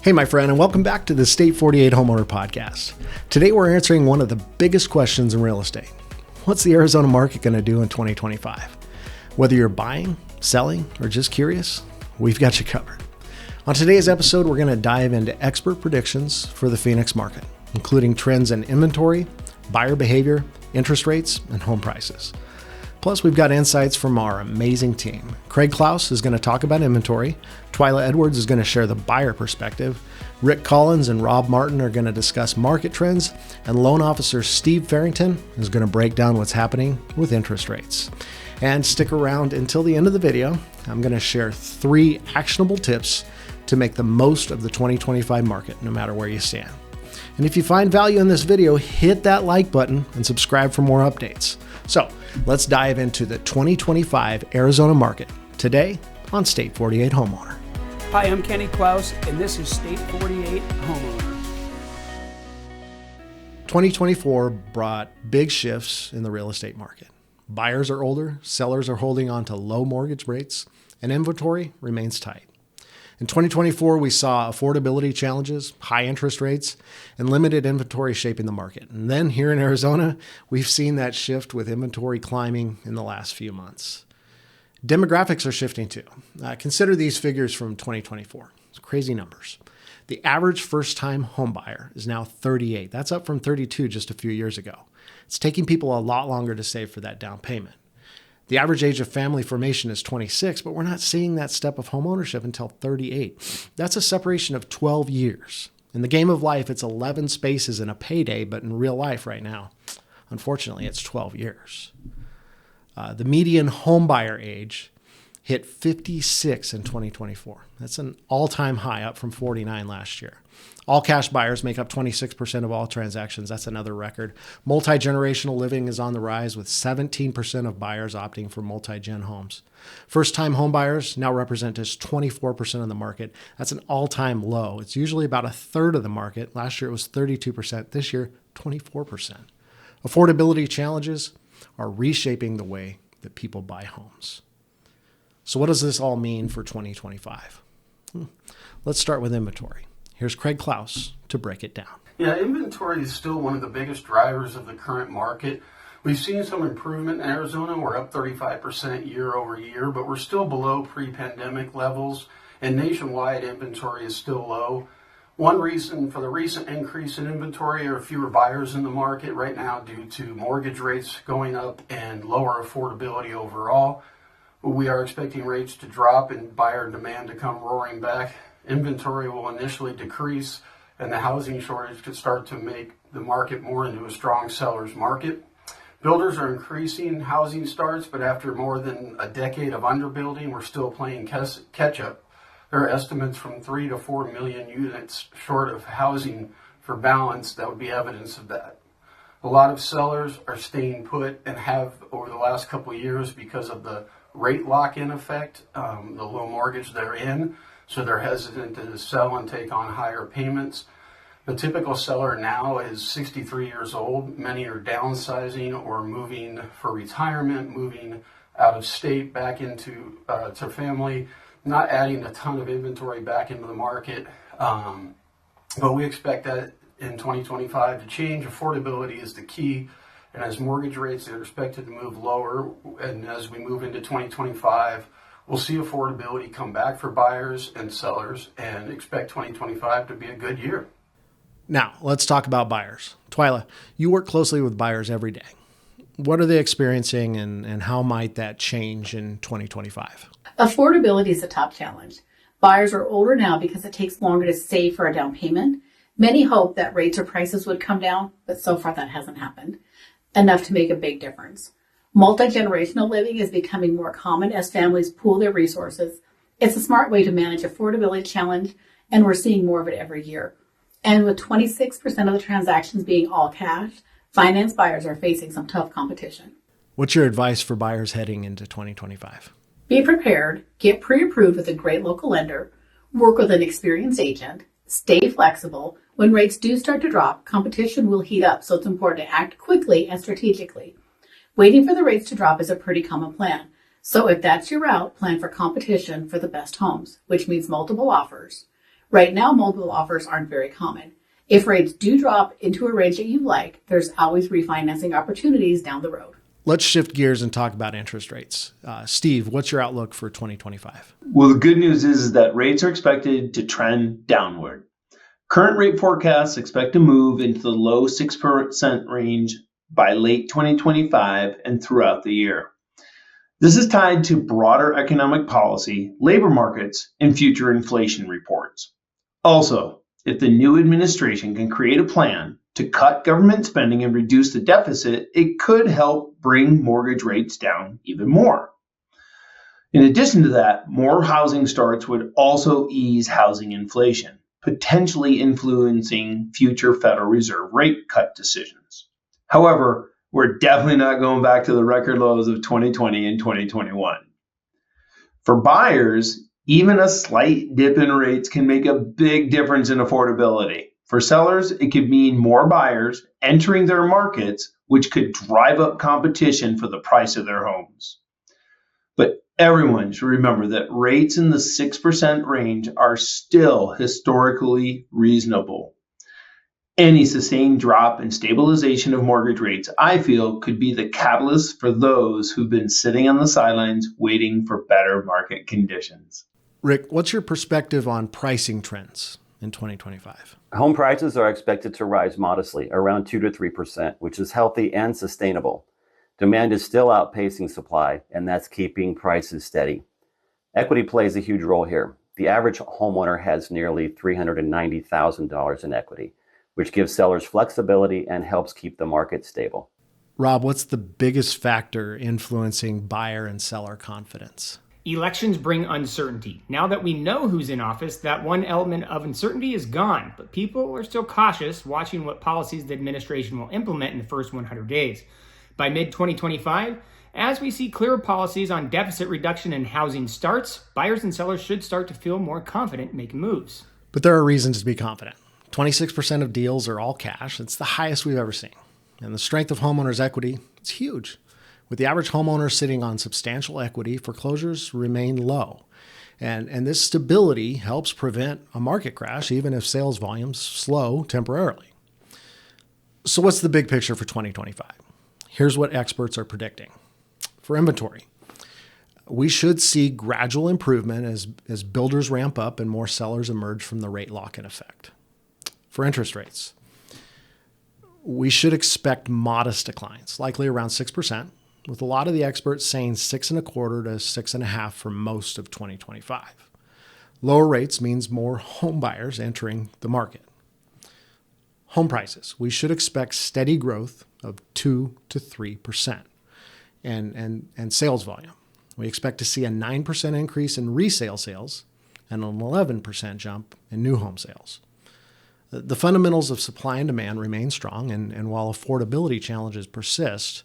Hey, my friend, and welcome back to the State 48 Homeowner Podcast. Today, we're answering one of the biggest questions in real estate. What's the Arizona market going to do in 2025? Whether you're buying, selling, or just curious, we've got you covered. On today's episode, we're going to dive into expert predictions for the Phoenix market, including trends in inventory, buyer behavior, interest rates, and home prices. Plus, we've got insights from our amazing team. Kraig Klaus is going to talk about inventory. Twila Edwards is going to share the buyer perspective. Rick Collins and Rob Martin are going to discuss market trends. And loan officer Steve Farrington is going to break down what's happening with interest rates. And stick around until the end of the video. I'm going to share 3 actionable tips to make the most of the 2025 market, no matter where you stand. And if you find value in this video, hit that like button and subscribe for more updates. So let's dive into the 2025 Arizona market today on State 48 Homeowner. Hi, I'm Kraig Klaus, and this is State 48 Homeowner. 2024 brought big shifts in the real estate market. Buyers are older, sellers are holding on to low mortgage rates, and inventory remains tight. In 2024, we saw affordability challenges, high interest rates, and limited inventory shaping the market. And then here in Arizona, we've seen that shift with inventory climbing in the last few months. Demographics are shifting too. Consider these figures from 2024. It's crazy numbers. The average first-time home buyer is now 38. That's up from 32 just a few years ago. It's taking people a lot longer to save for that down payment. The average age of family formation is 26, but we're not seeing that step of home ownership until 38. That's a separation of 12 years. In the game of life, it's 11 spaces in a payday, but in real life right now, unfortunately, it's 12 years. The median home buyer age hit 56 in 2024. That's an all-time high, up from 49 last year. All cash buyers make up 26% of all transactions. That's another record. Multi-generational living is on the rise, with 17% of buyers opting for multi-gen homes. First-time home buyers now represent just 24% of the market. That's an all-time low. It's usually about a third of the market. Last year it was 32%. This year, 24%. Affordability challenges are reshaping the way that people buy homes. So what does this all mean for 2025? Let's start with inventory. Here's Kraig Klaus to break it down. Yeah, inventory is still one of the biggest drivers of the current market. We've seen some improvement in Arizona. We're up 35% year over year, but we're still below pre-pandemic levels, and nationwide inventory is still low. One reason for the recent increase in inventory are fewer buyers in the market right now due to mortgage rates going up and lower affordability overall. We are expecting rates to drop and buyer demand to come roaring back. Inventory will initially decrease, and the housing shortage could start to make the market more into a strong seller's market. Builders are increasing housing starts, but after more than a decade of underbuilding, we're still playing catch up. There are estimates from 3 to 4 million units short of housing for balance that would be evidence of that. A lot of sellers are staying put and have over the last couple of years because of the rate lock-in effect, the low mortgage they're in. So they're hesitant to sell and take on higher payments. The typical seller now is 63 years old. Many are downsizing or moving for retirement, moving out of state back into to family, not adding a ton of inventory back into the market. But we expect that in 2025 to change. Affordability is the key. And as mortgage rates are expected to move lower, and as we move into 2025, we'll see affordability come back for buyers and sellers, and expect 2025 to be a good year. Now, let's talk about buyers. Twila, you work closely with buyers every day. What are they experiencing, and how might that change in 2025? Affordability is a top challenge. Buyers are older now because it takes longer to save for a down payment. Many hope that rates or prices would come down, but so far that hasn't happened enough to make a big difference. Multi-generational living is becoming more common as families pool their resources. It's a smart way to manage affordability challenge, and we're seeing more of it every year. And with 26% of the transactions being all cash, finance buyers are facing some tough competition. What's your advice for buyers heading into 2025? Be prepared, get pre-approved with a great local lender, work with an experienced agent, stay flexible. When rates do start to drop, competition will heat up, so it's important to act quickly and strategically. Waiting for the rates to drop is a pretty common plan. So if that's your route, plan for competition for the best homes, which means multiple offers. Right now, multiple offers aren't very common. If rates do drop into a range that you like, there's always refinancing opportunities down the road. Let's shift gears and talk about interest rates. Steve, what's your outlook for 2025? Well, the good news is that rates are expected to trend downward. Current rate forecasts expect to move into the low 6% range by late 2025 and throughout the year. This is tied to broader economic policy, labor markets, and future inflation reports. Also, if the new administration can create a plan to cut government spending and reduce the deficit, it could help bring mortgage rates down even more. In addition to that, more housing starts would also ease housing inflation, potentially influencing future Federal Reserve rate cut decisions. However, we're definitely not going back to the record lows of 2020 and 2021. For buyers, even a slight dip in rates can make a big difference in affordability. For sellers, it could mean more buyers entering their markets, which could drive up competition for the price of their homes. But everyone should remember that rates in the 6% range are still historically reasonable. Any sustained drop and stabilization of mortgage rates, I feel, could be the catalyst for those who've been sitting on the sidelines waiting for better market conditions. Rick, what's your perspective on pricing trends in 2025? Home prices are expected to rise modestly, around 2 to 3%, which is healthy and sustainable. Demand is still outpacing supply, and that's keeping prices steady. Equity plays a huge role here. The average homeowner has nearly $390,000 in equity, which gives sellers flexibility and helps keep the market stable. Rob, what's the biggest factor influencing buyer and seller confidence? Elections bring uncertainty. Now that we know who's in office, that one element of uncertainty is gone, but people are still cautious, watching what policies the administration will implement in the first 100 days. By mid-2025, as we see clearer policies on deficit reduction and housing starts, buyers and sellers should start to feel more confident making moves. But there are reasons to be confident. 26% of deals are all cash. It's the highest we've ever seen. And the strength of homeowners' equity, it's huge. With the average homeowner sitting on substantial equity, foreclosures remain low. And this stability helps prevent a market crash, even if sales volumes slow temporarily. So what's the big picture for 2025? Here's what experts are predicting. For inventory, we should see gradual improvement as builders ramp up and more sellers emerge from the rate lock-in effect. For interest rates, we should expect modest declines, likely around 6%, with a lot of the experts saying 6.25% to 6.5% for most of 2025. Lower rates means more home buyers entering the market. Home prices, we should expect steady growth of 2 to 3%. And sales volume, we expect to see a 9% increase in resale sales and an 11% jump in new home sales. The fundamentals of supply and demand remain strong, and while affordability challenges persist,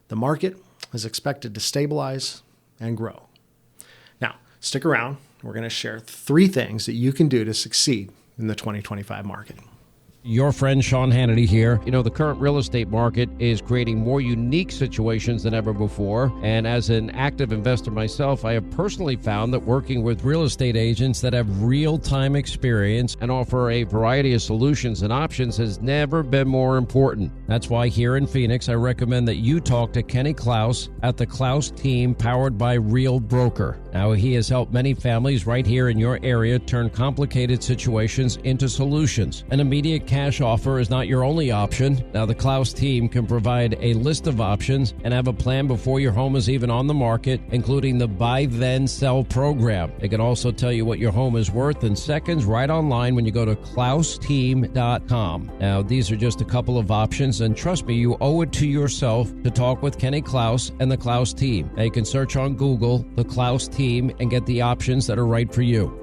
the market is expected to stabilize and grow. Now, stick around. We're going to share 3 things that you can do to succeed in the 2025 market. Your friend Sean Hannity here. You know, the current real estate market is creating more unique situations than ever before. And as an active investor myself, I have personally found that working with real estate agents that have real-time experience and offer a variety of solutions and options has never been more important. That's why here in Phoenix, I recommend that you talk to Kenny Klaus at the Klaus team powered by Real Broker. Now, he has helped many families right here in your area turn complicated situations into solutions. An immediate cash offer is not your only option. Now, the Klaus team can provide a list of options and have a plan before your home is even on the market, including the buy then sell program. They can also tell you what your home is worth in seconds right online when you go to klausteam.com. Now, these are just a couple of options, and trust me, you owe it to yourself to talk with Kenny Klaus and the Klaus team. Now, you can search on Google the Klaus team and get the options that are right for you.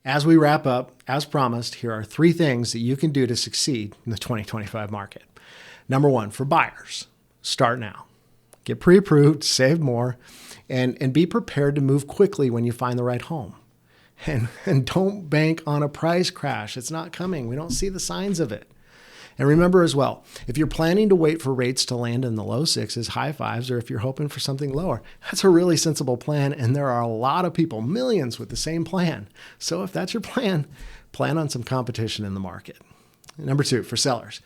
As we wrap up, as promised, here are 3 things that you can do to succeed in the 2025 market. Number 1, for buyers, start now. Get pre-approved, save more, and be prepared to move quickly when you find the right home. And don't bank on a price crash. It's not coming. We don't see the signs of it. And remember as well, if you're planning to wait for rates to land in the low 6s, high 5s, or if you're hoping for something lower, that's a really sensible plan. And there are a lot of people, millions, with the same plan. So if that's your plan on some competition in the market. Number 2, for sellers,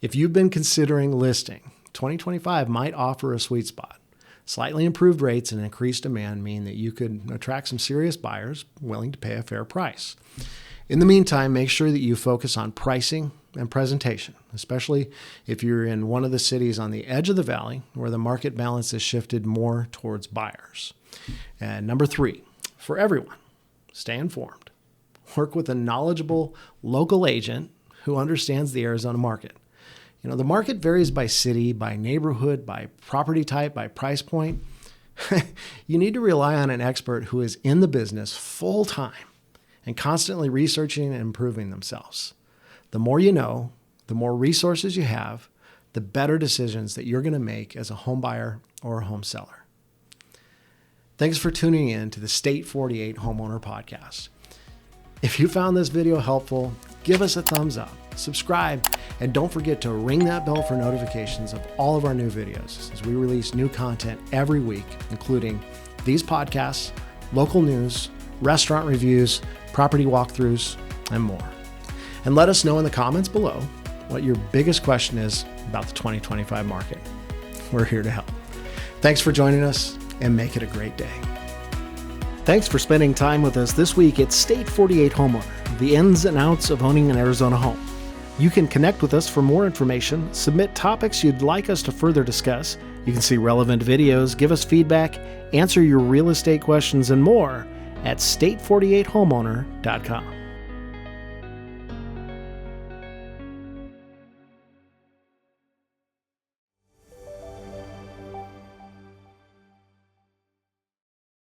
if you've been considering listing, 2025 might offer a sweet spot. Slightly improved rates and increased demand mean that you could attract some serious buyers willing to pay a fair price. In the meantime, make sure that you focus on pricing and presentation, especially if you're in one of the cities on the edge of the valley where the market balance has shifted more towards buyers. And number 3, for everyone, stay informed. Work with a knowledgeable local agent who understands the Arizona market. The market varies by city, by neighborhood, by property type, by price point. You need to rely on an expert who is in the business full time and constantly researching and improving themselves. The more you know, the more resources you have, the better decisions that you're going to make as a home buyer or a home seller. Thanks for tuning in to the State 48 Homeowner Podcast. If you found this video helpful, give us a thumbs up, subscribe, and don't forget to ring that bell for notifications of all of our new videos as we release new content every week, including these podcasts, local news, restaurant reviews, property walkthroughs, and more. And let us know in the comments below what your biggest question is about the 2025 market. We're here to help. Thanks for joining us, and make it a great day. Thanks for spending time with us this week at State 48 Homeowner, the ins and outs of owning an Arizona home. You can connect with us for more information, submit topics you'd like us to further discuss. You can see relevant videos, give us feedback, answer your real estate questions, and more at state48homeowner.com.